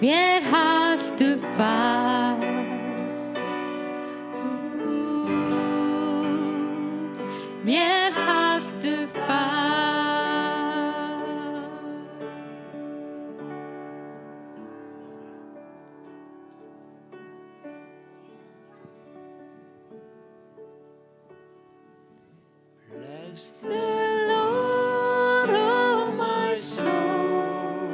mér haltu fast. Mér haltu fast. Bless the Lord, oh my soul,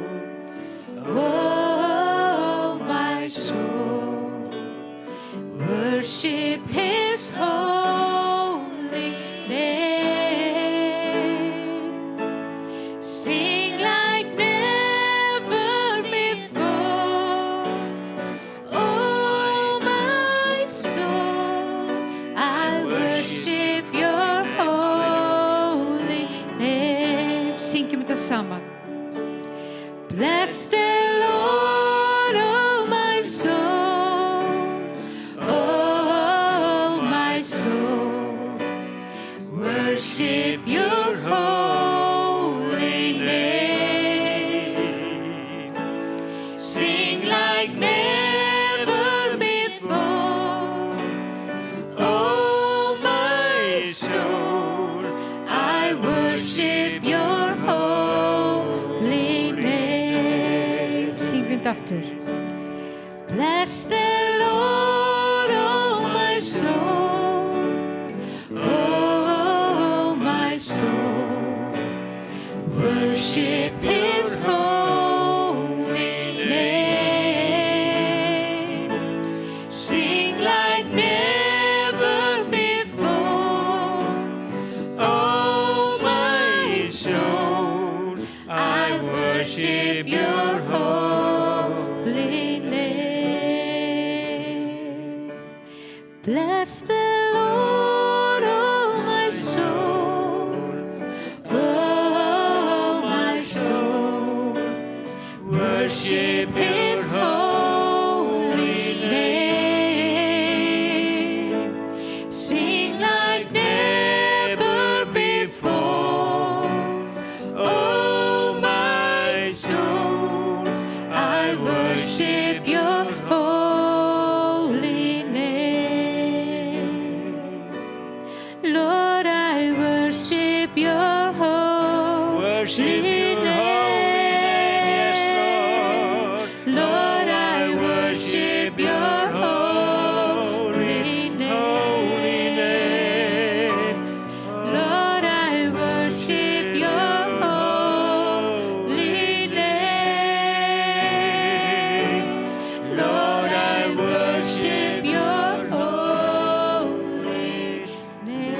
oh my soul, worship His holy name. Sing like never before, oh my soul, I worship your holy name. Syngjum þetta saman. Bless the Lord, oh my soul, oh my soul, worship your holy name. Sing like never before, oh my soul, I worship your holy name. Syngjum þetta aftur. Bless the Lord, oh my soul, oh my soul, worship His holy name. Sing like never before, oh my soul, I worship your holy name. Bless the Lord, oh my soul, oh my soul, worship His holy name. Sing like never before, oh my soul, I worship your holy name. Lord, I worship your holy Worship name. your holy name, yes, Lord. Lord, I worship your holy name. Lord, I worship your holy name. Lord, I worship your holy name.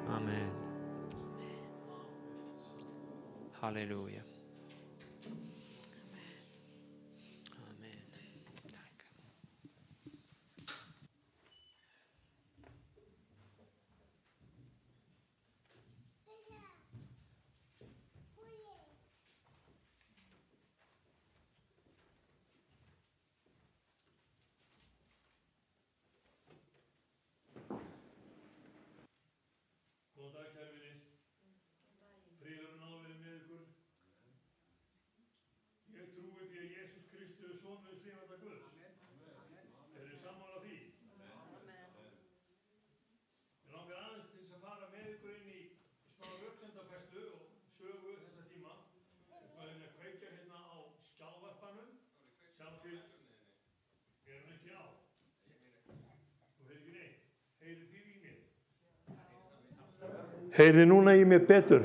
Amen. Halleluja. Amen. Tack. Góðan dag, kæru vinir. Friðurinn á að vera með ykkur. Ég trúi því að Jesús Kristur er sonur hins lifanda Guðs. Eru þið sammála því? Mig langar aðeins til þess að fara með ykkur inn í smá röksemdafærslu og sögu þessa tíma. Við erum að kveikja hérna á skjálvarpanum. Sjá til, við erum ekki á. Þú heyrði ekki neitt. Heyrið þið í mér? Heyrið núna í mér betur.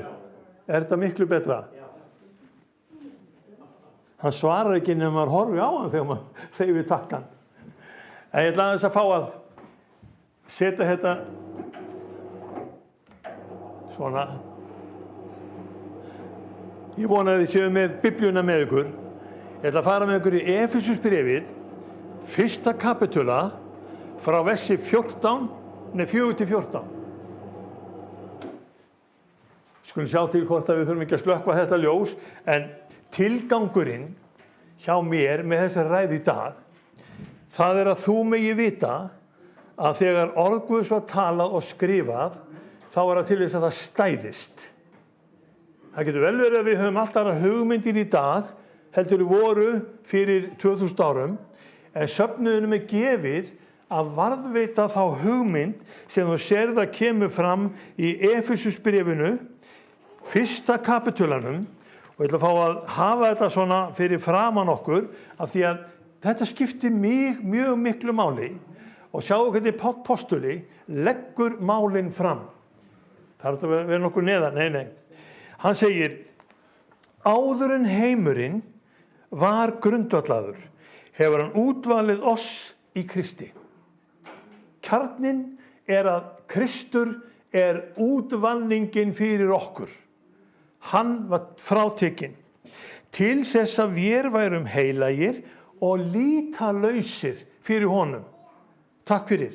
Er þetta miklu betra? Hann svarar ekki nema maður horfi á hann þegar maður hreyfir takkan. En ég ætla aðeins að fá að setja þetta svona. Ég vona að þið séu með Biblíuna með ykkur. Ég ætla að fara með ykkur í Efesusbréfið, 1. kapitúla, frá versi 4-14. Skulum sjá til hvort að við þurfum ekki að slökkva þetta ljós, en tilgangurinn hjá mér með þessari ræðu í dag, það er að þú megi vita að þegar orð Guðs var talað og skrifað, þá var það til þess að það stæðist. Það getur vel verið að við höfum alltaf hugmyndir í dag, heldur voru fyrir 2000 árum, en söfnuðunum gefið að varðveita þá hugmynd sem þú sérð að kemur fram í Efesusbréfinu, 1. kapitulanum, og ég ætla að fá að hafa þetta svona fyrir framan okkur, af því að þetta skiptir mjög miklu máli, og sjáu hvernig Páll postuli leggur málin fram. Það er að vera nokkuð neðan, nei. Hann segir, áður en heimurinn var grundvallaður, hefur hann útvalið oss í Kristi. Kjarninn að Kristur útvalningin fyrir okkur. Hann var frátekinn til þess að við værum heilagir og lítalausir fyrir honum. Takk fyrir.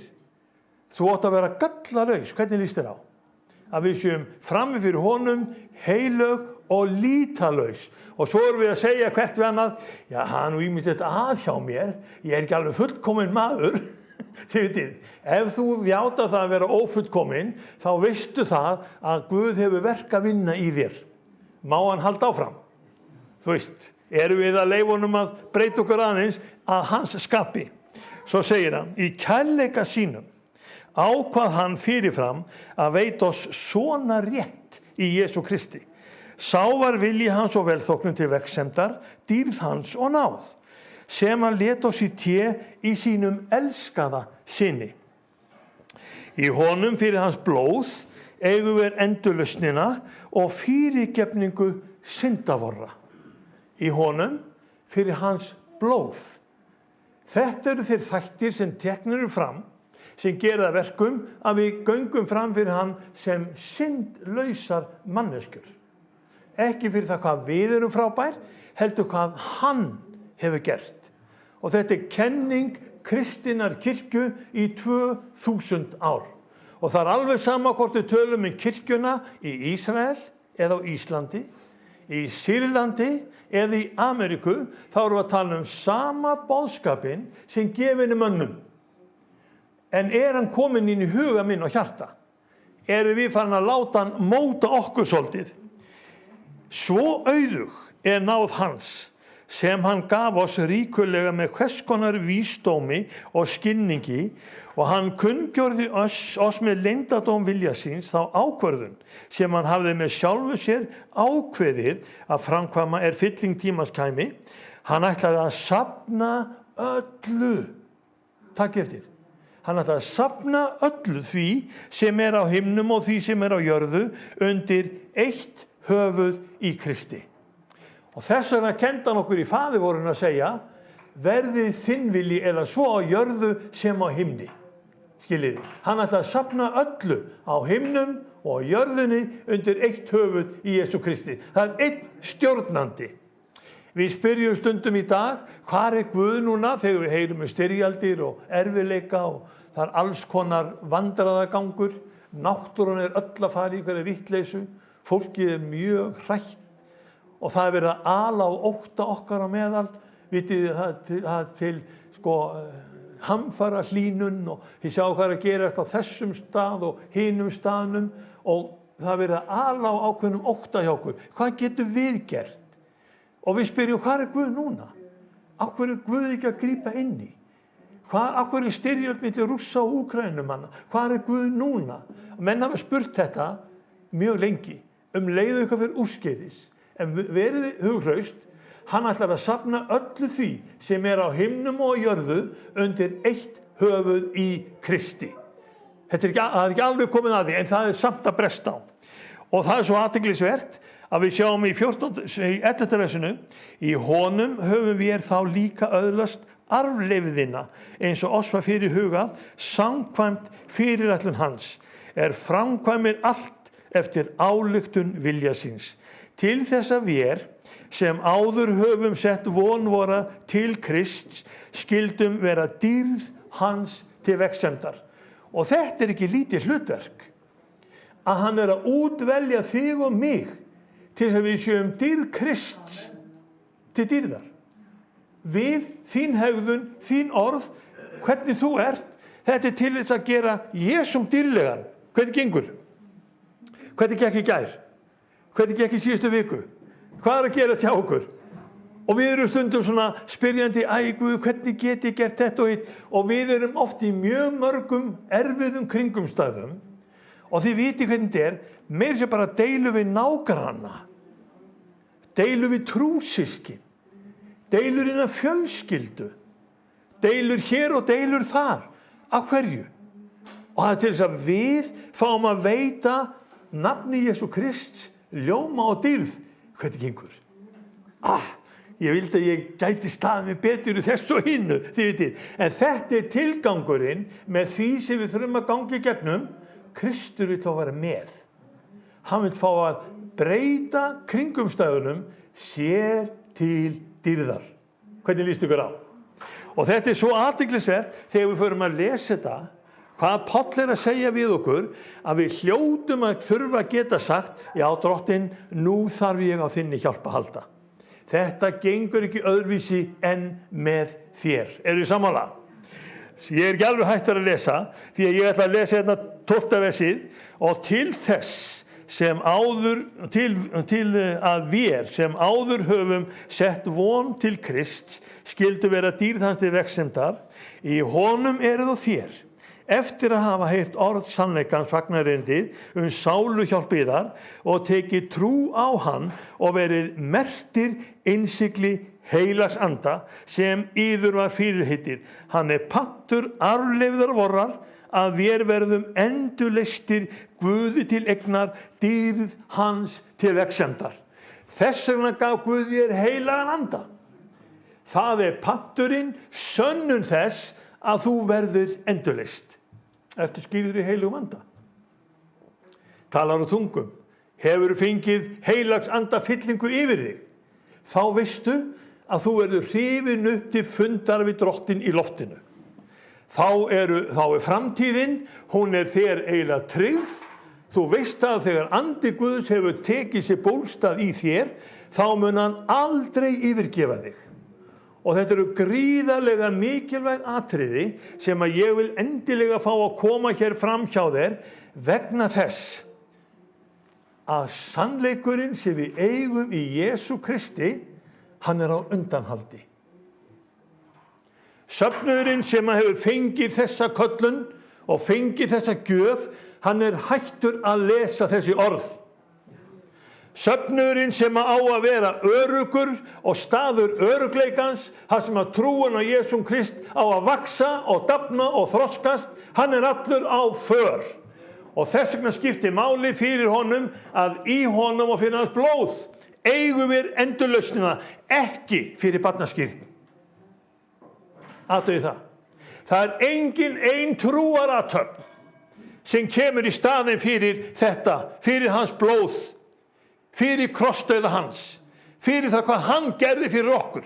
Þú átt að vera gallalaus. Hvernig líst þér á? Að við séum frammi fyrir honum heilög og lítalaus. Og svo erum við að segja hvert við annað, já, hann ýmislegt að hjá mér, ég ekki alveg fullkominn maður. Þið vitið, ef þú játar það að vera ófullkominn, þá veistu það að Guð hefur verk að vinna í þér. Má hann halda áfram? Þú veist, erum við að leyfa honum að breyta okkur aðeins að hans skapi. Svo segir hann, í kærleika sínum ákvað hann fyrirfram að veita oss svona rétt í Jesú Kristi. Sá var vilji hans og velþóknun til vegsemdar, dýrð hans og náð, sem hann lét oss í té í sínum elskaða syni. Í honum fyrir hans blóð eigum við endurlausnina og fyrirgefningu syndavorra. Í honum fyrir hans blóð. Þetta eru þeir þættir sem teknir eru fram, sem gera verkum að við göngum fram fyrir hann sem syndlausar manneskjur. Ekki fyrir það hvað við erum frábær, heldur hvað hann hefur gert. Og þetta kenning kristinnar kirkju í 2000 ár. Og það alveg sama hvort við tölum kirkjuna í Ísrael eða á Íslandi, í Sýrlandi eða í Ameríku, þá erum við að tala sama boðskapinn sem gefinn mönnum. En hann kominn inn í huga minn og hjarta? Erum við farin að láta hann móta okkur svolítið? Svo auðug náð hans, sem hann gaf oss ríkulega með hvers konar vísdómi og skilningi, og hann kunngjörði oss með leyndardóm vilja síns þá ákvörðun sem hann hafði með sjálfu sér ákveðið að framkvæma fylling tímans kæmi. Hann ætlaði að safna öllu. Takk eftir. Hann ætlaði að safna öllu því sem á himnum og því sem á jörðu undir eitt höfuð í Kristi. Og þess vegna kenndi hann okkur í faðirvorinu að segja, verði þinn vilji eða svo á jörðu sem á himni. Skiljiði, hann ætlaði að safna öllu á himnum og á jörðunni undir eitt höfuð í Jesú Kristi. Það einn stjórnandi. Við spyrjum stundum í dag, hvar Guð núna þegar við heyrum styrjaldir og erfiðleika og það alls konar vandræðagangur, náttúran öll að fara í einhverja vitleysu, fólkið mjög hrætt og það verið að ala á ótta okkar á meðal, vitið það til hamfara hlýnun og þið sjá hvað að gera á þessum stað og hinum staðnum og það verið að ala á ákveðnum ótta hjá okkur. Hvað getur við gert? Og við spyrjum, hvað Guð núna? Af hverju Guð ekki að grípa inn í? Af hverju styrjöld milli Rússa og Úkraínumanna? Hvað Guð núna? Og menn hafa spurt þetta mjög lengi, leiðu eitthvað fyrir úrskeiðis. En verið hughraust, hann ætlar að safna öllu því sem á himnum og á jörðu undir eitt höfuð í Kristi. Það ekki alveg komið að því, en það samt að bresta á. Og það svo athyglisvert að við sjáum í 11. versinu, í honum höfum við þá líka öðlast arfleifðina eins og oss var fyrir hugað, samkvæmt fyrirætlun hans, framkvæmir allt eftir ályktun vilja síns. Til þess að við, sem áður höfum sett von vora til Krists, skildum vera dýrð hans til vegsemdar. Og þetta ekki lítið hlutverk, að hann að útvelja þig og mig til þess að við séum dýrð Krists til dýrðar. Við, þín hegðun, þín orð, hvernig þú ert, Þetta til þess að gera Jesúm dýrlegan. Hvernig gengur? Hvernig gekk í gær? Hvernig gekk í síðustu viku? Hvað að gera hjá okkur? Og við erum stundum svona spyrjandi, Guð, hvernig get ég gert þetta og hitt? Og við erum oft í mjög mörgum erfiðum kringumstæðum. Og þið viti hvernig þetta er, meira sem bara deilu við nágranna, deilu við trúsyskin, deilur innan fjölskyldu, deilur hér og deilur þar. Af hverju? Og það er til þess að við fáum að veita nafni Jesú Krists ljóma og dýrð. Hvernig gengur? Ég vildi að ég gæti staðið mig betur í þessu og hinnu, þið vitið. En þetta er tilgangurinn með því sem við þurfum að ganga í gegnum. Kristur vill þá vera með. Hann vill fá að breyta kringumstæðunum sér til dýrðar. Hvernig líst ykkur á? Og þetta er svo athyglisvert þegar við förum að lesa þetta, hvað Páll er að segja við okkur, að við hljótum að þurfa að geta sagt, já, Drottinn, nú þarf ég á þinni hjálp að halda. Þetta gengur ekki öðruvísi en með þér. Eru þið sammála? Ég er ekki alveg hættur að lesa, því að ég ætla að lesa hérna 12. versið, og til þess sem áður, til að vér sem áður höfum sett von til Krists, skyldu vera dýrð hans til vegsemdar, í honum eruð og þér, eftir að hafa heyrt orð sannleikans fagnarerindið sáluhjálp yðar og tekið trú á hann og verið merktir innsigli heilags anda sem yður var fyrirheitir. Hann er pattur arfleifðar vorrar að vér verðum endurleystir Guði til egnar, dýrð hans til vegsemdar. Þess vegna gaf Guð þér heilagan anda. Það er patturinn, sönnun þess að þú verður endurleyst. Ertu skýrður í heilugum anda? Talar á tungum. Hefur fengið heilags anda fyllingu yfir þig. Þá veistu að þú verður hrifin upp til fundar við Drottinn í loftinu. Þá er framtíðin, hún er þér eiginlega tryggð. Þú veist að þegar andi Guðs hefur tekið sér bólstað í þér, þá mun hann aldrei yfirgefa þig. Og þetta eru gríðarlega mikilvæg atriði sem að ég vil endilega fá að koma hér fram hjá þér vegna þess að sannleikurinn sem við eigum í Jesú Kristi, hann er á undanhaldi. Söfnuðurinn sem að hefur fengið þessa köllun og fengið þessa gjöf, hann er hættur að lesa þessi orð. Söfnuðurinn sem á að vera öruggur og staður örugleikans, það sem að trúin á Jesúm Krist á að vaksa og dafna og þroskast, hann er allur á för. Og þess vegna skiptir máli fyrir honum að í honum og fyrir hans blóð eigum við endurlausnina, ekki fyrir barnaskírn. Athugið það. Það er engin ein trúarathöfn sem kemur í staðinn fyrir þetta, fyrir hans blóð, fyrir krossdauða hans, fyrir það hvað hann gerði fyrir okkur.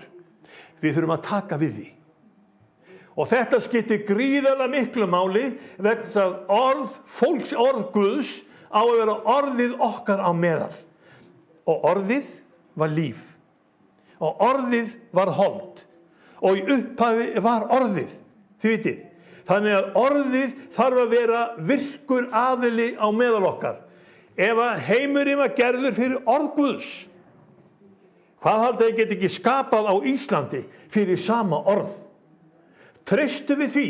Við þurfum að taka við því. Og þetta skiptir gríðarlega miklu máli vegna að orð Guðs á að vera orðið okkar á meðal. Og orðið var líf. Og orðið var hold. Og í upphafi var orðið. Þið vitið. Þannig að orðið þarf að vera virkur aðili á meðal okkar. Ef að heimurinn var gerður fyrir orð Guðs, hvað haldið þið geti ekki skapað á Íslandi fyrir sama orð? Treystu við því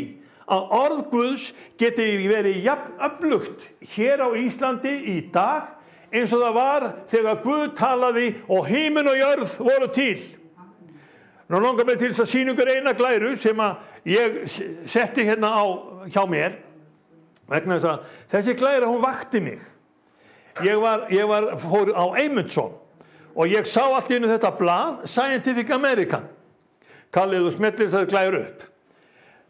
að orð Guðs geti verið jafn öflugt hér á Íslandi í dag eins og það var þegar Guð talaði og himinn og jörð voru til. Nú langar mig til þess að sýna ykkur eina glæru sem að ég setti hérna hjá mér vegna þess að þessi glæra hún vakti mig. Ég fór á Eymundsson og ég sá allt í einu þetta blað Scientific American. Kallið og smellir þessari glæru upp.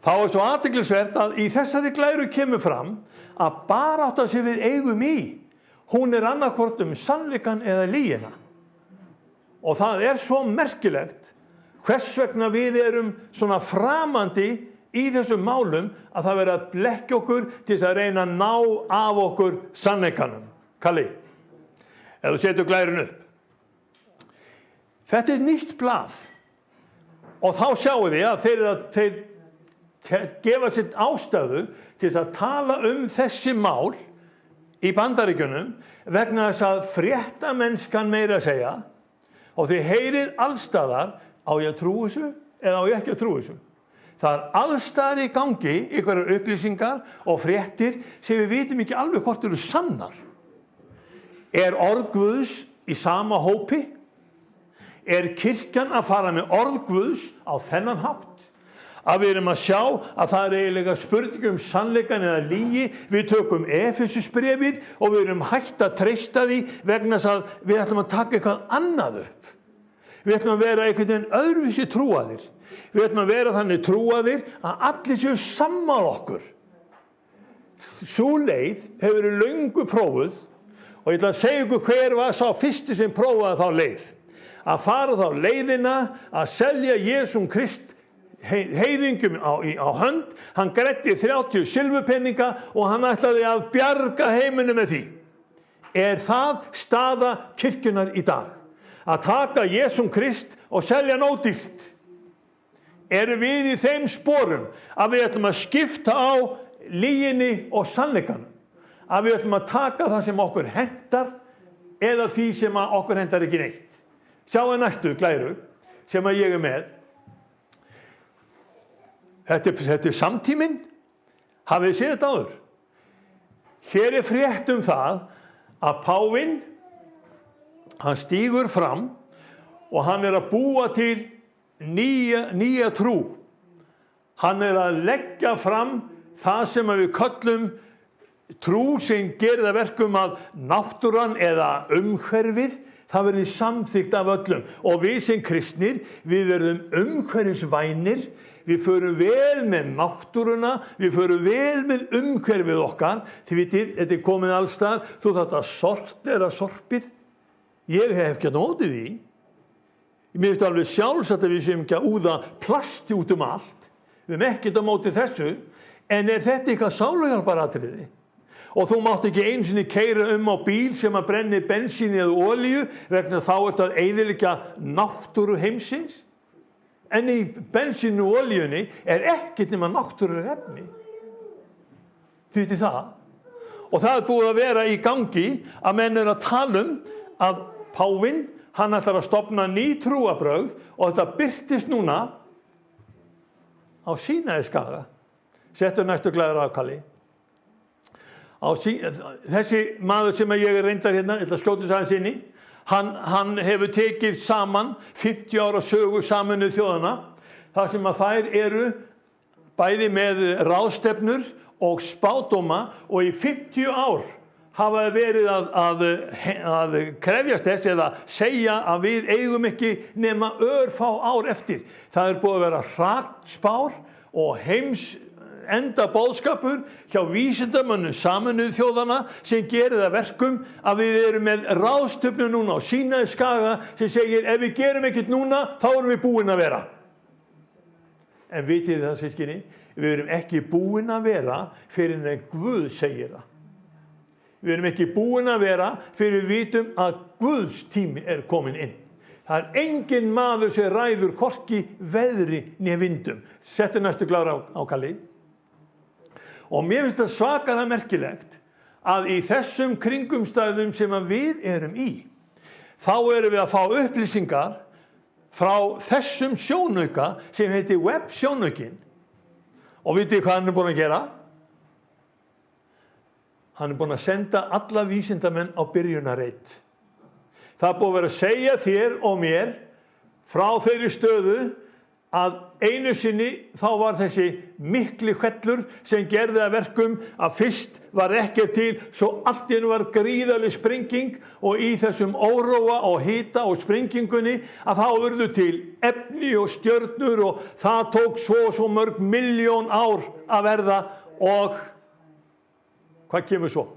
Þá er svo athyglisvert að í þessari glæru kemur fram að barátta sem við eigum í, hún er annarkvort sannleikann eða lygina. Og það er svo merkilegt hvers vegna við erum svona framandi í þessum málum að það verið að blekkja okkur til þess að reyna að ná af okkur sannleikanum. Kalli, ef þú setur glærun upp. Þetta er nýtt blað og þá sjáum við að þeir gefa sér ástæðu til þess að tala þessi mál í Bandaríkjunum vegna þess að fréttamennskan meira að segja og þið heyrið allstaðar á ég að trúa þessu eða á ég ekki að trúa þessu. Það allstaðar í gangi einhverjar upplýsingar og fréttir sem við vitum ekki alveg hvort eru sannar. Orð Guðs í sama hópi? Kirkjan að fara með orð Guðs á þennan hátt? Að við erum að sjá að það eiginlega spurning sannleikan eða lygi. Við tökum Efesusbréfið og við erum hætt að treysta því vegna þess að við ætlum að taka eitthvað annað upp. Við ætlum að vera einhvern veginn öðruvísi trúaðir. Við ætlum að vera þannig trúaðir að allir séu sammála okkur. Sú leið hefur verið löngu prófuð og ég ætla að segja ykkur hver var sá fyrsti sem prófaði þá leið. Að fara þá leiðina að selja Jesúm Krist heiðingum á hönd. Hann greiddi 30 silfurpenninga og hann ætlaði að bjarga heiminum með því. Það staða kirkjunnar í dag? Að taka Jesúm Krist og selja hann ódýrt? Erum við í þeim sporum að við ætlum að skipta á lyginni og sannleikanum? Að við ætlum að taka það sem okkur hentar eða því sem okkur hentar ekki neitt? Sjáðu næstu glæru sem að ég með. Þetta samtíminn. Hafið þið séð þetta áður? Hér frétt það að páfinn, hann stígur fram og hann að búa til nýja trú. Hann að leggja fram það sem við köllum trú sem gerir það verkum að náttúran eða umhverfið það verði samþykkt af öllum. Og við sem kristnir, við verðum umhverfisvænir. Við förum vel með náttúruna, við förum vel með umhverfið okkar. Þið vitið, þetta komið alls staðar. Þú þarft að sortera sorpið. Ég hef ekki að móti því. Mér finnst alveg sjálfsagt að við séum ekki að úða plasti út allt. Við erum ekkert að móti þessu. En þetta eitthvað sáluhjálparatriði? Og þú mátt ekki einu sinni keyra á bíl sem að brenni bensíni eða olíu vegna þá að eyðileggja náttúru heimsins. En í bensínu og olíunni ekkert nema náttúruleg efni. Þið vitið það. Og það búið að vera í gangi að menn að tala að páfinn, hann ætlar að stofna ný trúarbrögð og þetta birtist núna á Sínaískaga. Settu næstu glæður afkali. Þessi maður sem ég reyndar hérna, ég ætla að skjóta þess aðeins inn í. Hann hefur tekið saman 50 ára sögu Sameinuðu þjóðanna þar sem að þær eru bæði með ráðstefnur og spádóma og í 50 ár hafa verið að krefjast þess eða segja að við eigum ekki nema örfá ár eftir. Það búið að vera hrakspár og enda boðskapur hjá vísindamönnum Sameinuðu þjóðanna sem gerir það verkum að við erum með ráðstefnu núna á Sínaískaga sem segir ef við gerum ekkert núna þá erum við búin að vera. En vitið það systkini, við erum ekki búin að vera fyrir en Guð segir það. Við erum ekki búin að vera fyrir við vitum að Guðs tími komin inn. Það engin maður sem ræður hvorki veðri né vindum. Settu næstu glára á kalli. Og mér finnst það svakalega merkilegt að í þessum kringumstæðum sem við erum í, þá erum við að fá upplýsingar frá þessum sjónauka sem heitir web-sjónaukinn. Og vitið hvað hann búin að gera? Hann búin að senda alla vísindamenn á byrjunarreit. Það búið að vera að segja þér og mér frá þeirri stöðu að einu sinni þá var þessi mikli hvellur sem gerði að verkum að fyrst var ekkert til svo allt í einu var gríðarleg sprenging og í þessum óróa og hita og sprengingunni að þá urðu til efni og stjörnur og það tók svo mörg milljón ár að verða og hvað kemur svo?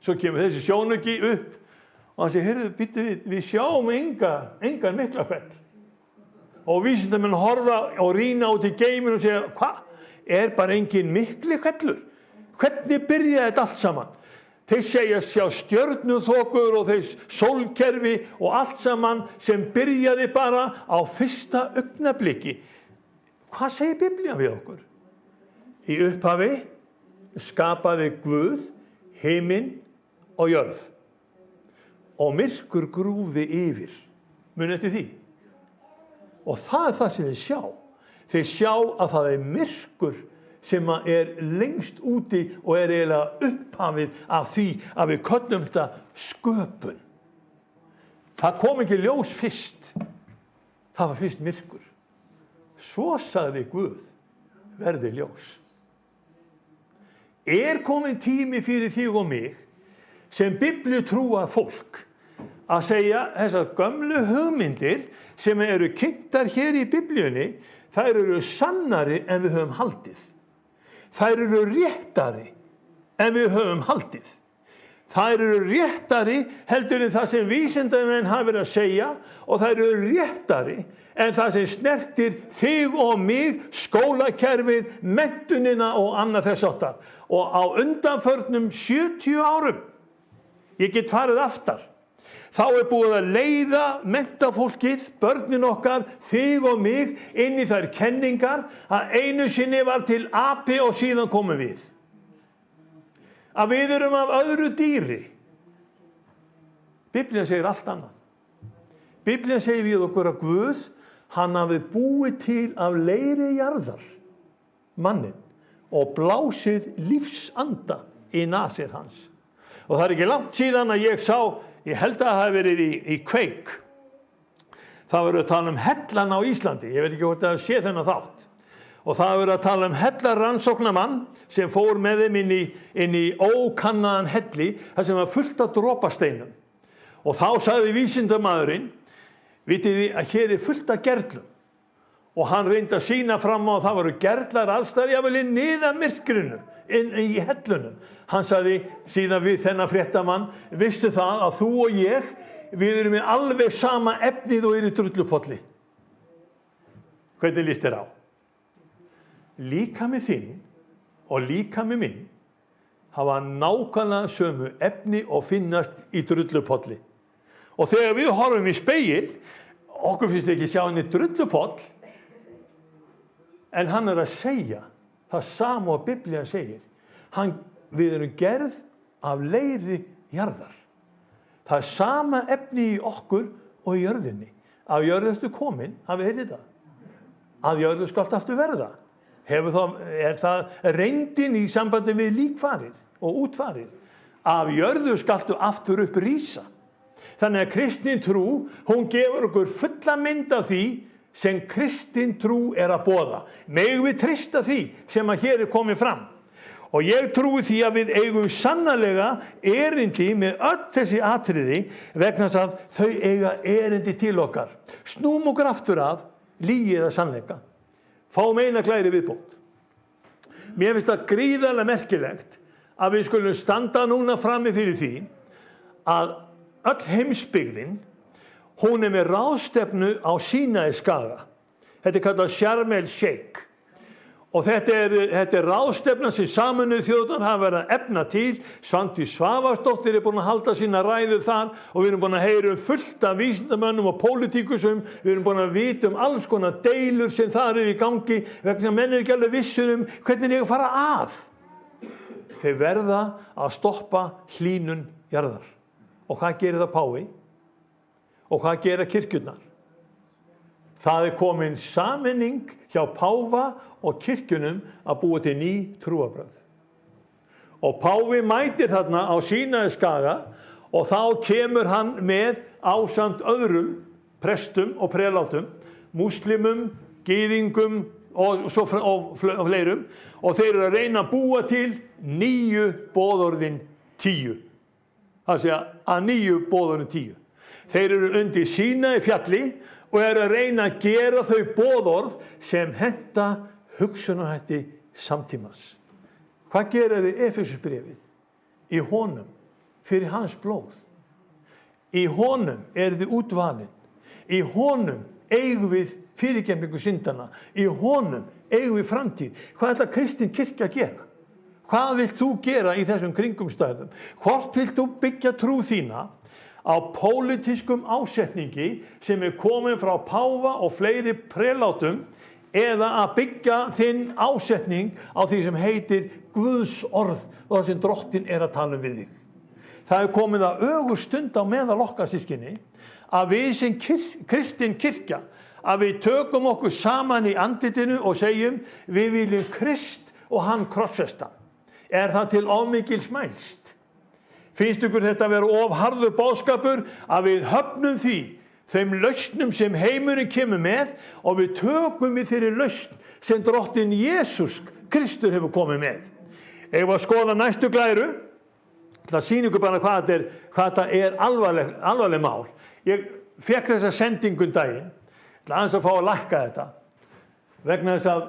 Svo kemur þessi sjónauki upp og hann segir, heyrðu, býttu við sjáum engan mikla hvell. Og vísindamenn horfa og rýna út í geiminn og segja, hvað? Bara engin mikli hvellur? Hvernig byrjaði þetta allt saman? Þeir segja sjá stjörnuþokur og þeir sólkerfi og allt saman sem byrjaði bara á fyrsta augnabliki. Hvað segir Biblían við okkur? Í upphafi skapaði Guð himinn og jörð og myrkur grúfði yfir. Munið eftir því. Og það er það sem þeir sjá. Þeir sjá að það er myrkur sem er lengst úti og er eiginlega upphafið af því að við köllum þetta sköpun. Það kom ekki ljós fyrst. Það var fyrst myrkur. Svo sagði Guð, verði ljós. Er komin tími fyrir þig og mig sem biblíutrúa fólk að segja þessar gömlu hugmyndir sem eru kynntar hér í biblíunni, þær eru sannari en við höfum haldið. Þær eru réttari en við höfum haldið. Þær eru réttari heldur en það sem vísindamenn hafa verið að segja og þær eru réttari en það sem snertir þig og mig, skólakerfið, menntunina og annað þess áttar. Og á undanförnum 70 árum, ég get farið aftar, þá er búið að leiða menntafólkið, börnin okkar, þig og mig, inn í þær kenningar að einu sinni var til api og síðan komum við. Að við erum af öðru dýri. Biblían segir allt annað. Biblían segir við okkur að Guð, hann hafi búið til af leiri jarðar mannin og blásið lífsanda í nasir hans. Og það er ekki langt síðan að ég sá, ég held að það hafi verið í kveik. Það verið að tala um hellan á Íslandi. Ég veit ekki hvort að sé þennan þátt. Og það verið að tala um hellarrannsóknarmann sem fór með þeim inn í ókannaðan helli, þar sem var fullt af dropasteinum. Og þá sagði vísindamaðurinn, vitið þið að hér er fullt af gerlum. Og hann reyndi að sýna fram á að það voru gerlar allstar, jafnvel inn niðan myrkrinu, inn í hellunum. Hann sagði síðan við þennan fréttamann, vistu það að þú og ég, við erum með alveg sama efnið og eru drullupolli. Hvernig líst þér á? Líkami þinn og líkami minn hafa nákvæmlega sömu efni og finnast í drullupolli. Og þegar við horfum í spegil, okkur finnst ekki sjá henni drullupoll, en hann er að segja það sama og Biblían segir. Við erum gerð af leiri jarðar. Það er sama efni í okkur og í jörðinni. Af jörðu ertu komin, hafið heitið það. Að jörðu skalt aftur verða. Er það reyndin í sambandi við líkfarir og útfarir. Af jörðu skaltu aftur upp rísa. Þannig að kristin trú, hún gefur okkur fulla mynd af því sem kristin trú er að boða. Megum við treysta því sem að hér er komið fram. Og ég trúi því að við eigum sannarlega erindi með öll þessi atriði vegna þess að þau eiga erindi til okkar. Snúm okkur aftur að lygi eða sannleika. Fáum eina glæri viðbót. Mér finnst það gríðarlega merkilegt að við skulum standa núna frammi fyrir því að öll heimsbyggðin, hún er með ráðstefnu á Sínaískaga. Þetta er kallað Sharm el Sheikh. Og þetta er ráðstefna sem Sameinuðu þjóðirnar hafa verið að efna til. Svandís Svavarsdóttir er búin að halda sína ræðu þar og við erum búin að heyra fullt af vísindamönnum og pólitíkusum. Við erum búin að vita alls konar deilur sem þar er í gangi vegna að menn er ekki alveg vissur hvernig ég fara að. Þeir verða að stoppa hlýnun jarðar. Og hvað gerir það Páfi? Og hvað gera kirkjurnar? Það er komin sameining hjá Páfa og kirkjunum að búa til ný trúarbrögð. Og Páfi mætir þarna á Sínaískaga og þá kemur hann með ásamt öðrum prestum og prelátum, múslimum, gyðingum og fleirum, og þeir eru að reyna að búa til 9 boðorðin 10. Það segja að 9 boðorðin 10. Þeir eru undir Sínaí fjalli og eru að reyna að gera þau boðorð sem henta hugsunarhætti samtímans. Hvað gera við Efesusbréfið? Í honum, fyrir hans blóð. Í honum þið útvalin. Í honum eigum við fyrirgefningu syndana. Í honum eigum við framtíð. Hvað ætlar kristin kirkja að gera? Hvað vilt þú gera í þessum kringumstæðum? Hvort vilt þú byggja trú þína á pólitískum ásetningi sem er komin frá Páfa og fleiri prelátum, eða að byggja þinn ásetning á því sem heitir Guðs orð og það sem Drottinn er að tala við þig. Það er komið að ögurstund á meðal okkar systkini að við sem kristin kirkja, að við tökum okkur saman í andlitinu og segjum við viljum Krist og hann krossfesta. Er það til of mikils mælst? Finnst ykkur þetta vera of harður boðskapur að við höfnum því þeim lausnum sem heimurinn kemur með og við tökum við þeirri lausn sem Drottinn Jesús Kristur hefur komið með. Ef við að skoða næstu glæru, til að sýna ykkur bara hvað þetta er alvarleg mál. Ég fekk þessa sendingu daginn, til aðeins að fá að lækka þetta, vegna þess að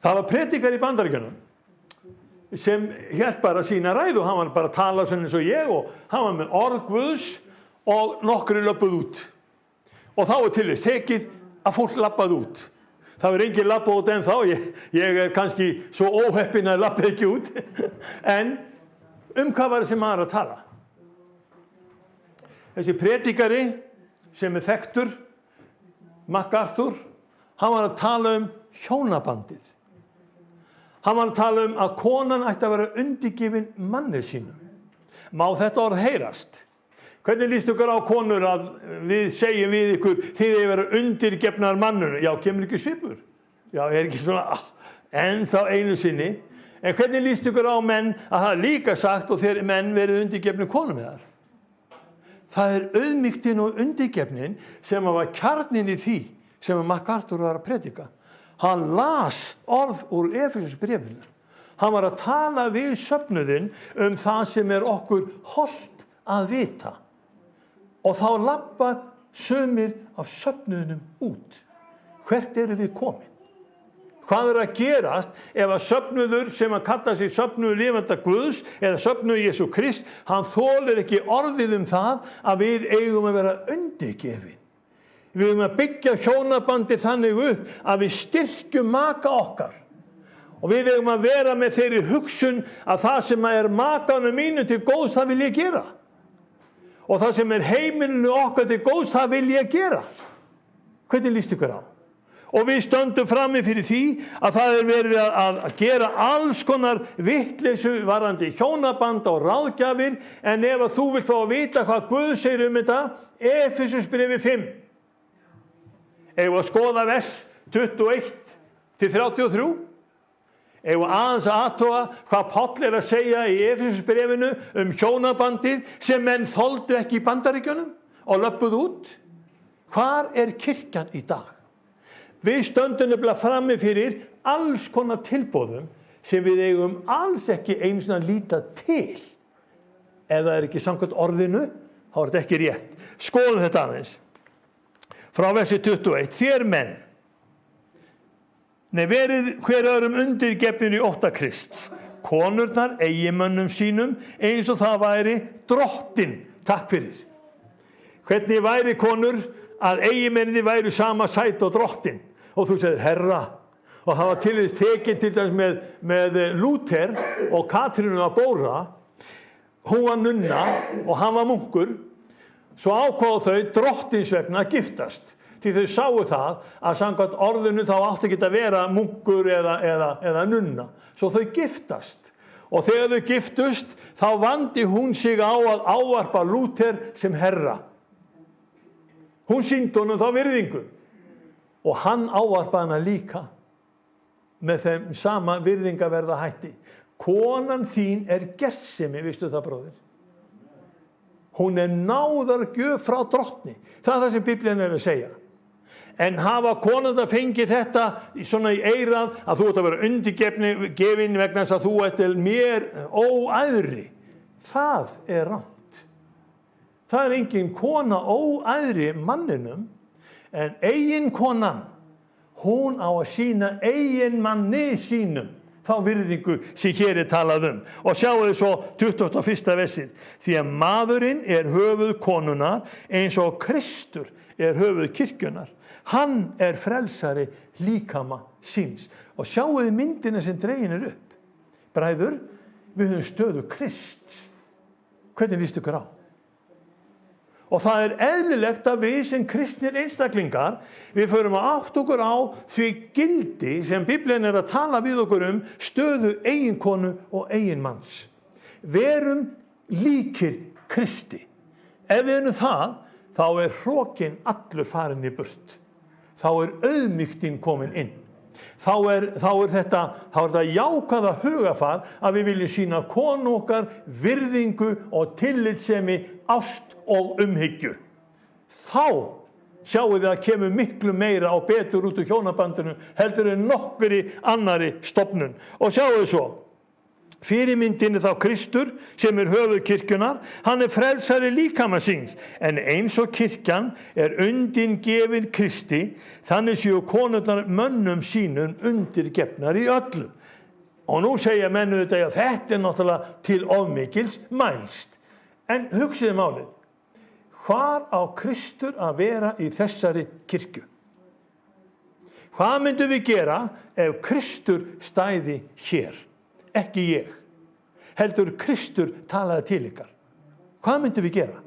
það var predikar í Bandaríkjunum sem hélt bara sína ræðu, hann var bara að tala svona eins og ég og hann var með orð Guðs og nokkru löbbuð út. Og þá til þess tekið að fólk labbað út. Það var engin labbað út ennþá, ég er kannski svo óheppinn að labba ekki út. En hvað var sem maður að tala? Þessi predikari sem er þekktur, MacArthur, hann var að tala hjónabandið. Hann var að tala að konan ætti að vera undirgefin manni sínum. Má þetta orð heyrast? Hvernig líst ykkur á konur að við segjum við ykkur þið að vera undirgefnar manninu? Já, kemur ekki svipur? Já, er ekki svona ennþá einu sinni? En hvernig líst ykkur á menn að það er líka sagt og þeir menn verið undirgefni konum með þar? Það er auðmýktin og undirgefnin sem var kjarnin í því sem MacArthur var að predika. Hann las orð úr Efesusbréfinu. Hann var að tala við söfnuðinn það sem er okkur hollt að vita. Og þá labba sumir af söfnuðinum út. Hvert eru við komin? Hvað er að gerast ef að söfnuður sem að kalla sig söfnuður lifanda Guðs eða söfnuður Jesú Krist, hann þolir ekki orðið það að við eigum að vera undirgefin. Við erum að byggja hjónabandi þannig upp að við styrkjum maka okkar. Og við eigum að vera með þeirri hugsun að það sem er makanum mínu til góðs, það vil ég gera. Og það sem er heimilinu okkar til góðs, það vil ég gera. Hvernig líst ykkur á? Og við stöndum frammi fyrir því að það er verið að gera alls konar vitleysu varðandi hjónaband og ráðgjafir, en ef að þú vilt fá að vita hvað Guð segir þetta, Efesusbréfi 5. Ef að skoða vers 21-33, ef að aðeins að athuga hvað Páll er að segja í Efesusbréfinu hjónabandið sem menn þoldu ekki í Bandaríkjunum og löbbuðu út. Hvar er kirkjan í dag? Við stöndum nefnilega frammi fyrir alls konar tilboðum sem við eigum alls ekki einu sinni að líta til. Ef það er ekki samkvæmt orðinu, þá er þetta ekki rétt. Skoðum þetta aðeins. Frá versi 21, þér menn, verið hver öðrum undirgefnir í ótta Krists, konurnar eiginmönnum sínum eins og það væri Drottinn, takk fyrir. Hvernig væri konur að eiginmenninni væri sama sæti og Drottinn? Og þú segir Herra, og það var til þess tekið til dæmis með Lúther og Katrínu að Bóra, hún var nunna og hann var munkur. Svo ákváðu þau Drottins vegna að giftast. Því þau sáu það að samkvæmt orðinu þá átti ekki að vera munkur eða nunna. Svo þau giftast. Og þegar þau giftust þá vandi hún sig á að ávarpa Lúther sem herra. Hún sýndi honum þá virðingu. Og hann ávarpaði hana líka með þeim sama virðingaverða hætti. Konan þín er gersemi, vistu það bróðir? Hún er náðargjöf frá Drottni. Það er það sem Biblían er að segja. En hafa konurnar fengið þetta svona í eyrað að þú ert að vera undirgefin vegna þess að þú ert mér óæðri. Það er rangt. Það er engin kona óæðri manninum, en eiginkonan, hún á að sýna eiginmanni sínum þá virðingu sem hér er talað Og sjáu þið svo 21. versið. Því að maðurinn er höfuð konunar eins og Kristur er höfuð kirkjunar. Hann er frelsari líkama síns. Og sjáu þið myndina sem dregin er upp. Bræður, við höfum stöðu Krist. Hvernig líst ykkur á? Og það eðlilegt að við sem kristnir einstaklingar, við förum að átta okkur á því gildi sem Biblían að tala við okkur stöðu eiginkonu og eiginmanns. Verum líkir Kristi. Ef við erum það, þá hrokinn allur farinn í burt. Þá auðmýktin komin inn. Þá er þetta jákvæða hugafar að við viljum sýna konu okkar virðingu og tillitssemi, ást og umhyggju. Þá sjáum við að kemur miklu meira og betur út úr hjónabandinu heldur en nokkuri annari stofnun. Og sjáum við svo, fyrirmyndin þá Kristur sem höfuð kirkjunar, hann frelsari líkama síns, en eins og kirkjan undingefin Kristi, þannig séu konurnar mönnum sínum undirgefnar í öllu. Og nú segja menn þetta að þetta náttúrulega til ofmikils mælst. En hugsiði málið, hvar á Kristur að vera í þessari kirkju? Hvað myndum við gera ef Kristur stæði hér? Ekki ég. Heldur Kristur talaði til ykkar. Hvað myndum við gera?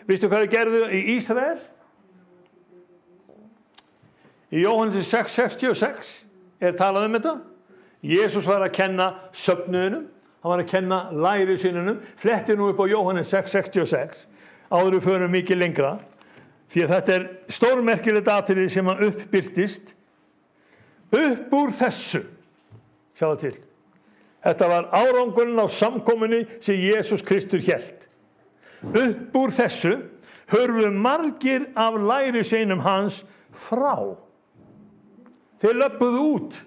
Vistu hvað þau gerðu í Ísrael? Í Jóhannes 6:66 talað þetta. Jesús var að kenna söfnuðinum, hann var að kenna lærisveinunum. Fletti nú upp á Jóhannes 6:66 áður við förum mikið lengra, því að þetta stórmerkilegt atriði sem hann uppbirtist. Upp úr þessu, sjáðu til. Þetta var árangurinn á samkomunni sem Jesús Kristur hélt. Upp úr þessu hurfu margir af lærisveinum hans frá. Þeir löbbuðu út,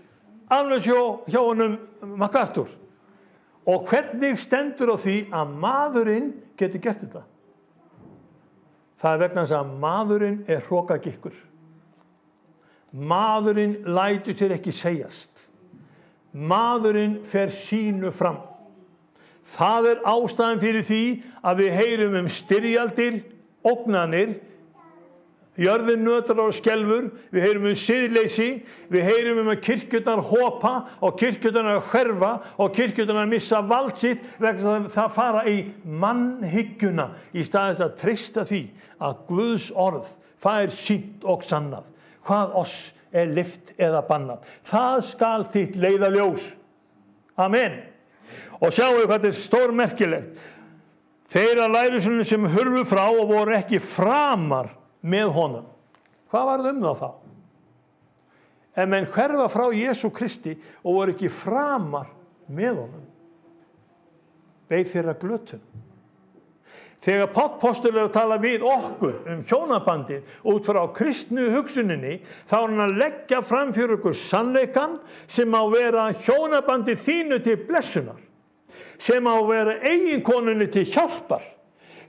alveg hjá honum MacArthur. Og hvernig stendur á því að maðurinn getur gert þetta? Það vegna þess að maðurinn hrokagikkur. Maðurinn lætur sér ekki segjast. Maðurinn fer sínu fram. Það ástæðan fyrir því að við heyrum styrjaldir, ógnanir, jörðin nötrar og skelfur, við heyrum siðleysi, við heyrum að kirkjurnar hopa og kirkjurnar hverfa og kirkjurnar missa vald sitt vegna það fara í mannhyggjuna í staðis að treysta því að Guðs orð fær sýnt og sannað. Hvað oss lyft eða bannað. Það skal þitt leiða ljós. Amen. Og sjáu hvað þetta stórmerkilegt. Þeir að lærisveinum sem hurfu frá og voru ekki framar með honum. Hvað var það þá? En menn hverfa frá Jesú Kristi og voru ekki framar með honum. Beið þeirra glötun. Þegar Páll postuli að tala við okkur hjónabandið út frá kristnu hugsuninni, þá hann að leggja fram fyrir okkur sannleikann sem á vera hjónabandið þínu til blessunar, sem á vera eiginkonunni til hjálpar,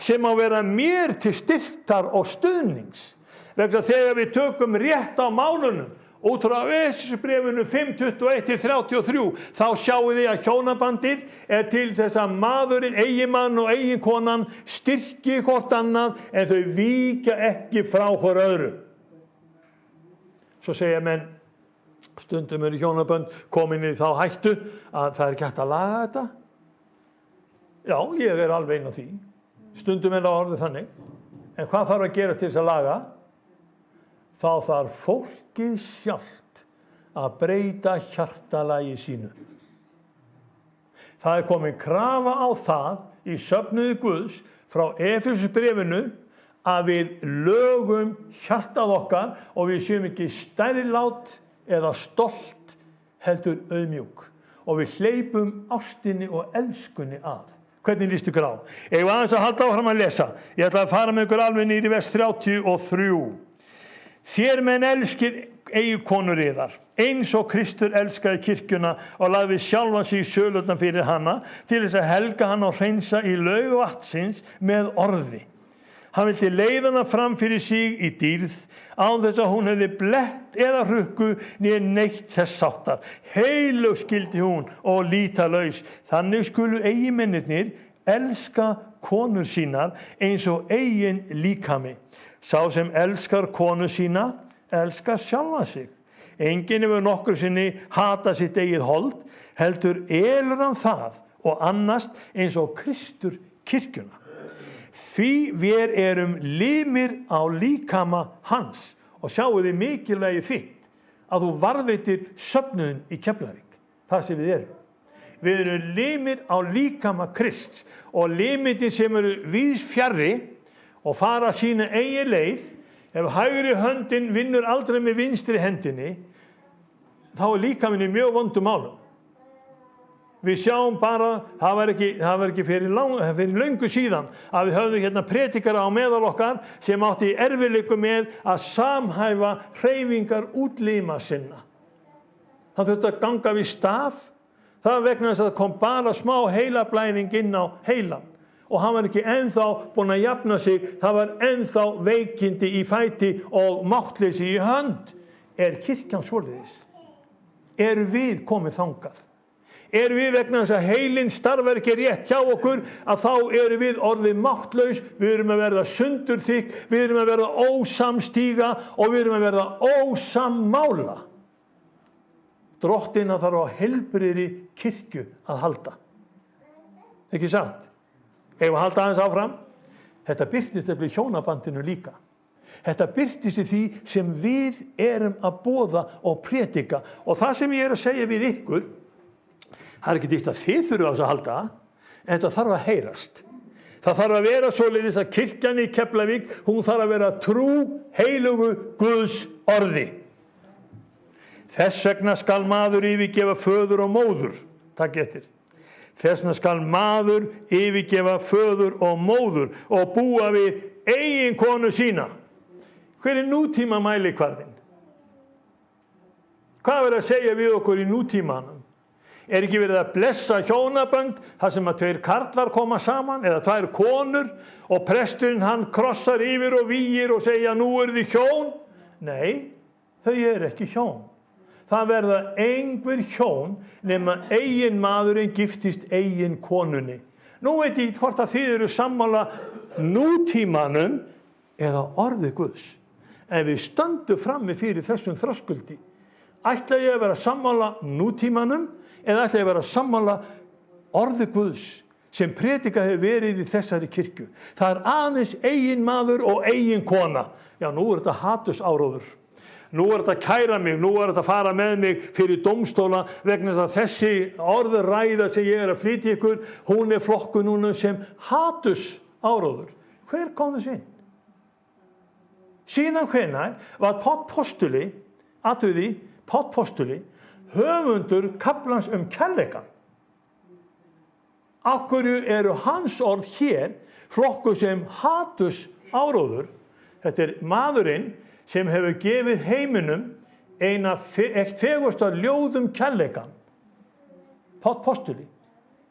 sem á vera mér til styrktar og stuðnings. Vegna þegar við tökum rétt á málunum, út frá Efesubréfinu 5:21-33, þá sjáum við að hjónabandið til þess að maðurinn, eiginmann og eiginkonan styrki hvort annað en þau víkja ekki frá hvor öðru. Svo segja menn, stundum hjónabönd komin í þá hættu að það ekki hægt að laga þetta. Já, ég alveg einn á því. Stundum það orðið þannig. En hvað þarf að gera til þess að laga? Þá þarf fólkið sjálft að breyta hjartalagi sínu. Það komin krafa á það í söfnuði Guðs frá Efesubréfinu að við lögum hjartað okkar og við séum ekki stærilát eða stolt heldur auðmjúk og við hleypum ástinni og elskunni að. Hvernig líst ykkur á? Ég var aðeins að halda áfram að lesa. Ég ætla að fara með ykkur alveg niður í vers 33. Þér menn elskið eiginkonur yðar, eins og Kristur elskaði kirkjuna og lagði sjálfan sig í sölurnar fyrir hana til þess að helga hana og hreinsa í laug vatnsins með orði. Hann vildi leiða hana fram fyrir sig í dýrð án þess að hún hefði blett eða hrukku né neitt þess háttar. Heilög skyldi hún og lýtalaus. Þannig skulu eiginmennirnir elska konur sínar eins og eigin líkami. Sá sem elskar konu sína, elskar sjálfan sig. Enginn hefur nokkru sinni hatað sitt eigið hold, heldur elur hann það og annast eins og Kristur kirkjuna. Því við erum limir á líkama hans. Og sjáu þið mikilvægi þitt að þú varðveitir söfnuðin í Keflavík. Það sem við erum. Við erum limir á líkama Krists og limirnir sem eru víðs fjarri og fara sína eigin leið. Ef hægri höndin vinnur aldrei með vinstri hendinni, þá líkaminn í mjög vondum málum. Við sjáum bara, það var ekki fyrir löngu síðan að við höfðum hérna predikara á meðal okkar sem átti erfiðleikum með að samhæfa hreyfingar útlima sinna. Það þurfti að ganga við staf, það var vegna þess að það kom bara smá heilablæðing inn á heilan og hann var ekki ennþá búinn að jafna sig, það var ennþá veikindi í fæti og máttleysi í hönd. Kirkjan svoleiðis? Erum við komið þangað? Erum við vegna þess að heilinn starfar ekki rétt hjá okkur að þá erum við orðið máttlaus, við erum að verða sundurþykk, við erum að verða ósamstíga og við erum að verða ósammála. Drottina þarf á heilbrigðri kirkju að halda. Ekki satt? Eigum að halda aðeins áfram? Þetta birtist eftir hjónabandinu líka. Þetta birtist í því sem við erum að boða og predika. Og það sem ég að segja við ykkur, það ekki dýrt að þið þurfa á þess að halda, en þetta þarf að heyrast. Það þarf að vera svoleiðis að kirkjan í Keflavík, hún þarf að vera trú heilugu Guðs orði. Þess vegna skal maður yfirgefa föður og móður. Takk eftir. Þess vegna skal maður yfirgefa föður og móður og búa við eiginkonu sína. Hver nútíma mælikvarðinn? Hvað verður að segja við okkur í nútímanum? Ekki verið að blessa hjónabönd þar sem að tveir karlar koma saman eða tvær konur og presturinn hann krossar yfir og vígir og segja nú eru þið hjón? Nei, þau eru ekki hjón. Það verða einhver hjón nema eigin maðurinn giftist eigin konunni. Nú veit ég hvort að þið eru sammála nútímanum eða orði Guðs. En við stöndum frammi fyrir þessum þröskuldi. Ætla ég að vera sammála nútímanum eða ætla ég að vera sammála orði Guðs sem predikað hefur verið í þessari kirkju. Það er aðeins eigin maður og eigin kona. Já, nú er þetta hatursáróður. Nú er þetta að kæra mig, nú er þetta að fara með mig fyrir dómstóla vegna þess að þessi orðræða sem ég er að flytja ykkur, hún er flokkuð núna sem hatursáróður. Hver kom þess inn? Síðan hvenær var Páll postuli, Páll postuli, höfundur kaflans kærleikann. Af hverju eru hans orð hér flokkuð sem hatursáróður? Þetta er maðurinn sem hefur gefið heiminum eitt fegursta ljóðum kærleikann, Páll postuli.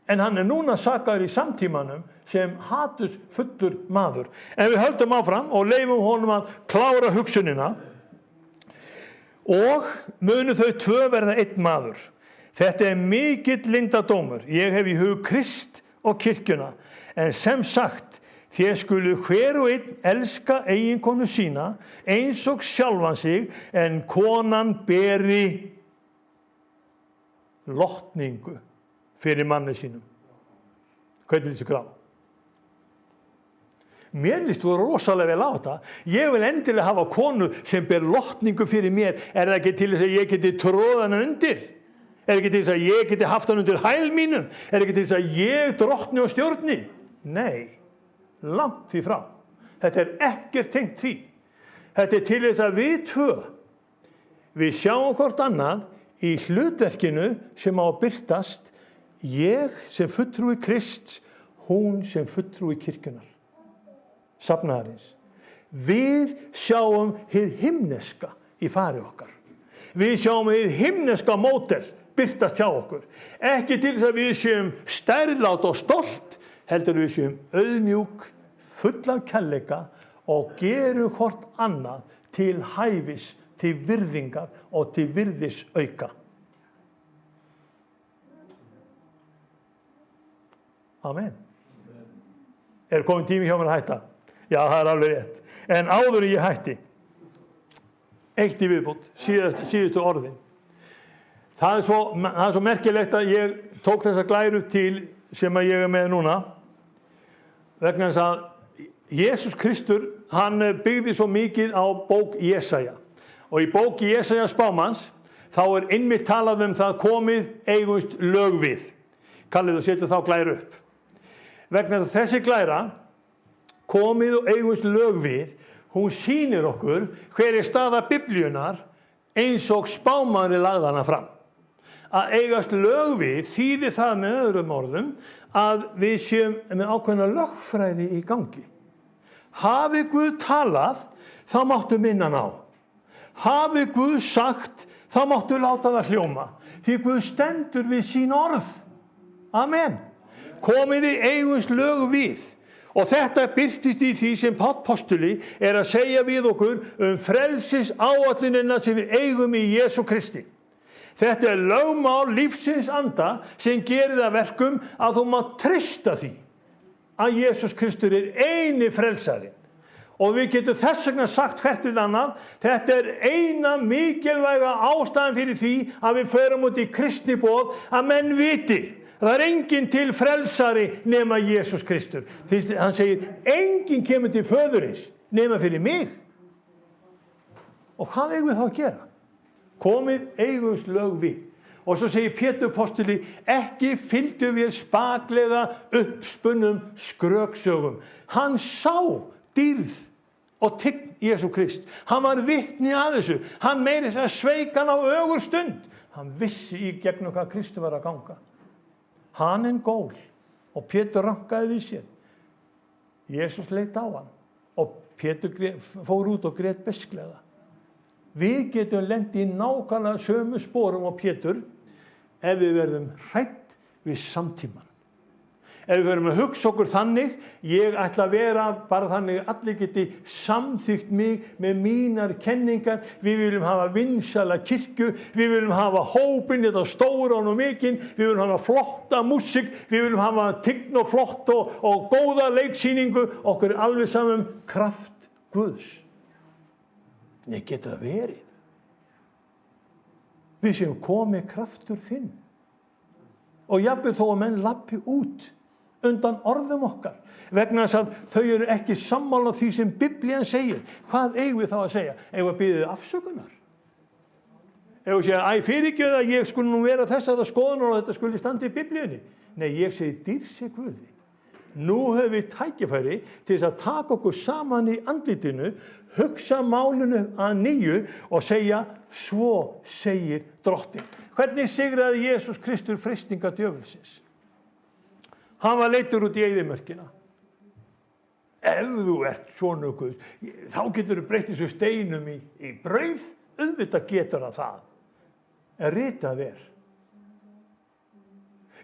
En hann er núna sakaður í samtímanum sem hatursfullur maður. En við höldum áfram og leyfum honum að klára hugsunina. Og munu þau tvö verða einn maður. Þetta er mikill leyndardómur. Ég hef í hug Krist og kirkjuna. En sem sagt, þér skulu hver og einn elska eiginkonu sína eins og sjálfan sig en konan beri lotningu fyrir manni sínum. Hvernig þessi grá? Mér líst þú rosalega vel á þetta. Ég vil endilega hafa konu sem ber lotningu fyrir mér. Er það ekki til þess að ég geti tróða hana undir? Er ekki til þess að ég geti haft hann undir hæl mínum? Er ekki til þess að ég drottni og stjórni? Nei. Langt því frá. Þetta er ekkert tengt því. Þetta er til þess að við sjáum hvort annað í hlutverkinu sem á að birtast, ég sem fulltrúi Krists, hún sem fulltrúi kirkjunar, safnaðarins. Við sjáum hið himneska í fari okkar. Við sjáum hið himneska módel birtast hjá okkur. Ekki til þess að við séum stærðlát og stolt, heldur við séum auðmjúk, full af kærleika og gerum hvort annað til hæfis, til virðingar og til virðisauka. Amen. Er komin tími hjá mér að hætta? Já, það er alveg rétt. En áður en ég hætti, eitt í viðbót, síðustu orðin. Það er svo merkilegt að ég tók þessa glæru til sem að ég er með núna, vegna þess að Jesús Kristur, hann byggði svo mikið á bók Jesaja. Og í bók Jesaja spámanns, þá einmitt talað það komið eigumst lög við. Kallið og setja þá glæru upp. Vegna þessi glæra, komið og eigumst lög við, hún sýnir okkur hver staða Biblíunar eins og spámanni lagði hana fram. Að eigast lög við þýðir það með öðrum orðum að við séum með ákveðna lögfræði í gangi. Hafi Guð talað, þá máttu minna á. Hafi Guð sagt, þá máttu láta það hljóma. Því Guð stendur við sín orð. Amen. Komiði eigumst lög við. Og þetta birtist í því sem Páll postuli að segja við okkur frelsis áætlunina sem við eigum í Jesú Kristi. Þetta lögmál lífsins anda sem gerir það verkum að þú mátt treysta því að Jesús Kristur eini frelsarinn. Og við getum þess vegna sagt hvert við annað, þetta eina mikilvæga ástæðan fyrir því að við förum út í kristniboð að menn viti. Það enginn til frelsari nema Jesús Kristur. Því hann segir, enginn kemur til föðurins nema fyrir mig. Og hvað eigum við þá að gera? Komið eigumst lög við. Og svo segir Pétur postuli, ekki fylgdu við spaklega uppspunnum skröksögum. Hann sá dýrð og tign Jesú Krist. Hann var vitni að þessu. Hann meiri þess að sveik hann á ögur stund. Hann vissi í gegnum hvað Kristi var að ganga. Hann gól og Pétur rankaði við sér. Jesús leit á hann og Pétur fór út og grét besklega. Við getum lent í nákvæmlega sömu sporum á Pétur ef við verðum hrædd við samtíman. Ef við verðum að hugsa okkur þannig, ég ætla að vera bara þannig að allir geti samþykkt mig með mínar kenningar, við viljum hafa vinsæla kirkju, við viljum hafa hópinn, þetta stóran og mikinn, við viljum hafa flotta músík, við viljum hafa tign og flott og góða leiksýningu, okkur alveg saman kraft Guðs. Nei, getur það verið. Við séum komið kraftur þinn. Og jafnvel þó að menn lappi út undan orðum okkar. Vegna þess að þau eru ekki sammála því sem Biblían segir. Hvað eigum við þá að segja? Eigum við að biðja afsökunar? Eigum við að segja, æ, fyrirgefðu að ég skuli nú vera þessara skoðunar og þetta skuli standa í Biblíunni? Nei, ég segi, dýrsi Guði. Nú höfum við tækifæri til þess að taka okkur saman í andlitinu, hugsa málinu að nýju og segja, svo segir Drottinn. Hvernig sigraði Jesús Kristur freistinga djöfulsins? Hann var leiddur út í eyðimörkina. Ef þú ert sonur Guðs, þá getur þú breytt þessu steinum í brauð, auðvitað getur það. En ritað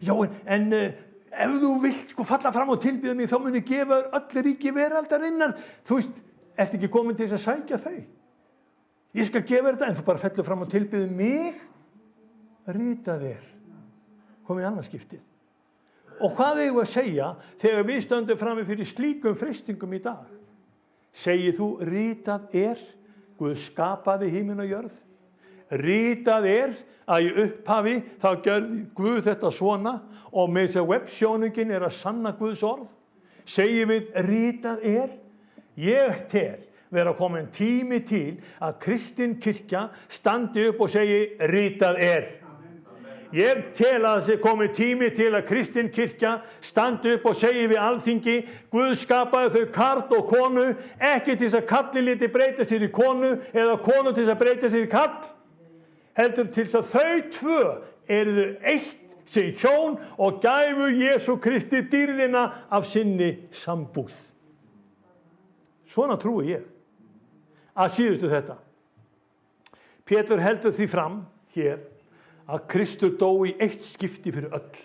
Já, en ef þú vilt falla fram og tilbiðja mig, þá muni gefa öll ríki veraldarinnar. Þú veist, ertu ekki komin til þess að sækja þau? Ég skal gefa þetta, en þú bara fellur fram og tilbiðja mig. Ritað komið annað skiptið. Og hvað eigum við að segja þegar við stöndum frammi fyrir slíkum freistingum í dag? Segir þú, ritað Guð skapaði himinn og jörð. Ritað að í upphafi þá gjörði Guð þetta svona og með þess að websjónungin að sanna Guðs orð. Segir við, ritað ég tel vera komin tími til að kristin kirkja standi upp og segi, ritað Ég tel að það sé komið tími til að kristin kirkja standi upp og segi við alþingi, Guð skapaði þau karl og konu, ekki til þess að kallinn liti breyta sér í konu eða konu til þess að breyta sér í kall, heldur til þess að þau tvö eru eitt sem hjón og gæfu Jesú Kristi dýrðina af sinni sambúð. Svona trúi ég. Að síðustu þetta. Pétur heldur því fram hér að Kristur dó í eitt skipti fyrir öll.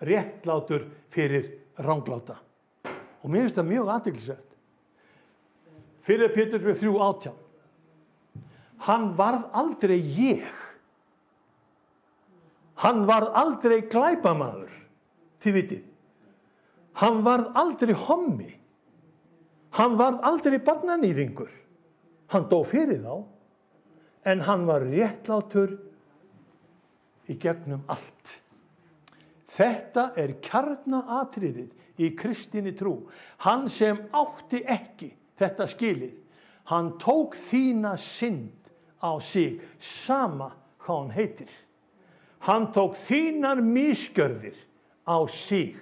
Réttlátur fyrir rangláta. Og mér finnst það mjög athyglisvert. Fyrir Pétur 3:18. Hann varð aldrei ég. Hann varð aldrei glæpamaður, þið vitið. Hann varð aldrei hommi. Hann varð aldrei barnanýðingur. Hann dó fyrir þá, en hann var réttlátur í gegnum allt. Þetta kjarnaatriðið í kristinni trú. Hann sem átti ekki þetta skilið, hann tók þína synd á sig, sama hvað hann heitir. Hann tók þínar misgjörðir á sig,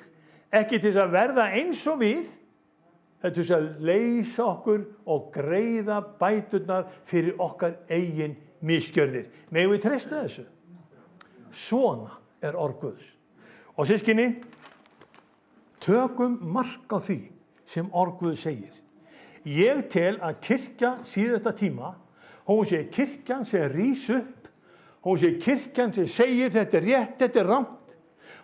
ekki til að verða eins og við, heldur til að leysa okkur og greiða bæturnar fyrir okkar eigin misgjörðir. Megum við treysta þessu? Svona orð Guðs. Og systkini, tökum mark á því sem orð Guðs segir. Ég tel að kirkja síðasta tíma, hún sé kirkjan sem rís upp, hún sé kirkjan sem segir þetta rétt, þetta rangt.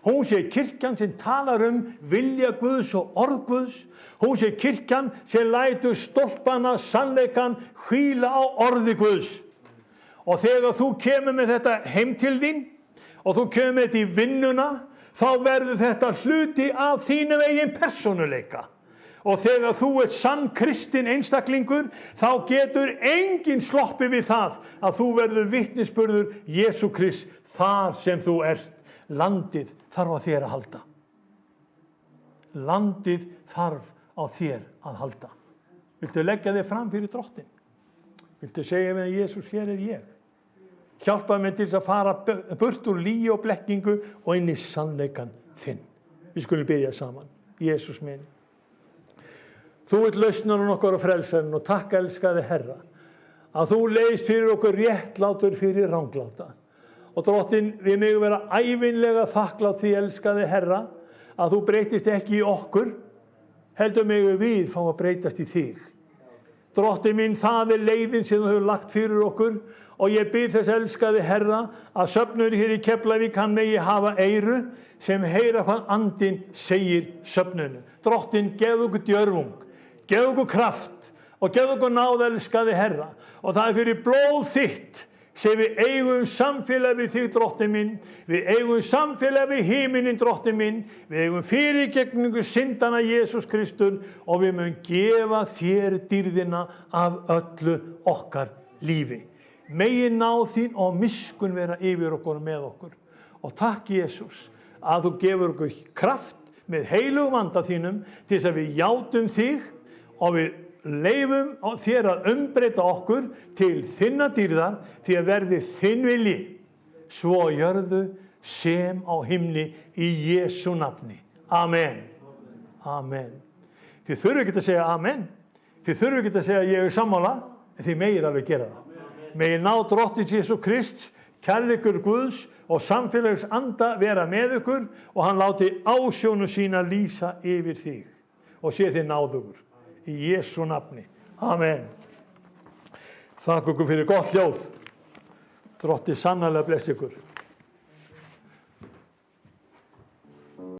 Hún sé kirkjan sem talar vilja Guðs og orð Guðs. Hún sé kirkjan sem lætur stólpana, sannleikann hvíla á orði Guðs. Og þegar þú kemur með þetta heim til þín og þú kemur með þetta í vinnuna, þá verður þetta hluti af þínum eigin persónuleika. Og þegar þú sann kristinn einstaklingur, þá getur enginn sloppið við það að þú verður vitnisburður Jesú Krist þar sem þú ert. Landið þarf á þér að halda. Landið þarf á þér að halda. Viltu leggja þig fram fyrir Drottinn? Viltu segja við Jesús, hér ég. Hjálpaðu mér til að fara burt úr lygi og blekkingu og inn í sannleikann þinn. Við skulum biðja saman. Jesús minn. Þú ert lausnarinn okkar og frelsarinn og takk elskaði Herra að þú leiðist fyrir okkur réttlátur fyrir rangláta. Og Drottinn, við megum vera ævinlega þakklátt því elskaði Herra að þú breytist ekki í okkur, heldur megum við fá að breytast í þig. Drottinn minn, það leiðin sem þú hefur lagt fyrir okkur og ég bið þess elskaði Herra að söfnur hér í Keflavík hann megi hafa eyru sem heyra hvað andinn segir söfnunum. Drottinn, gefðu okkur djörfung, gefðu okkur kraft og gefðu okkur náð elskaði Herra og það fyrir blóð þitt sem við eigum samfélag við þig, Drottinn minn, við eigum samfélag við himinin, Drottinn minn, við eigum fyrirgefningu syndana Jesús Kristur og við mun gefa þér dýrðina af öllu okkar lífi. Megi náð þín og miskunn vera yfir okkur og með okkur. Og takk Jesús að þú gefur okkur kraft með heilugum anda þínum til þess að við játum þig og við leifum þér að umbreyta okkur til þinna dýrðar því að verði þinn vilji svo gjörðu sem á himni í Jesú nafni. Amen. Amen. Þið þurfum ekki að segja amen. Þið þurfum ekki að segja ég sammála, en þið megið alveg gera það. Megið ná Drottins Jesú Krist, kærleikur Guðs og samfélags anda vera með ykkur og hann láti ásjónu sína lýsa yfir þig og sé þið náðugur. Í Jesú nafni. Amen. Þakka ykkur fyrir gott hljóð. Drottinn sannarlega blessi ykkur.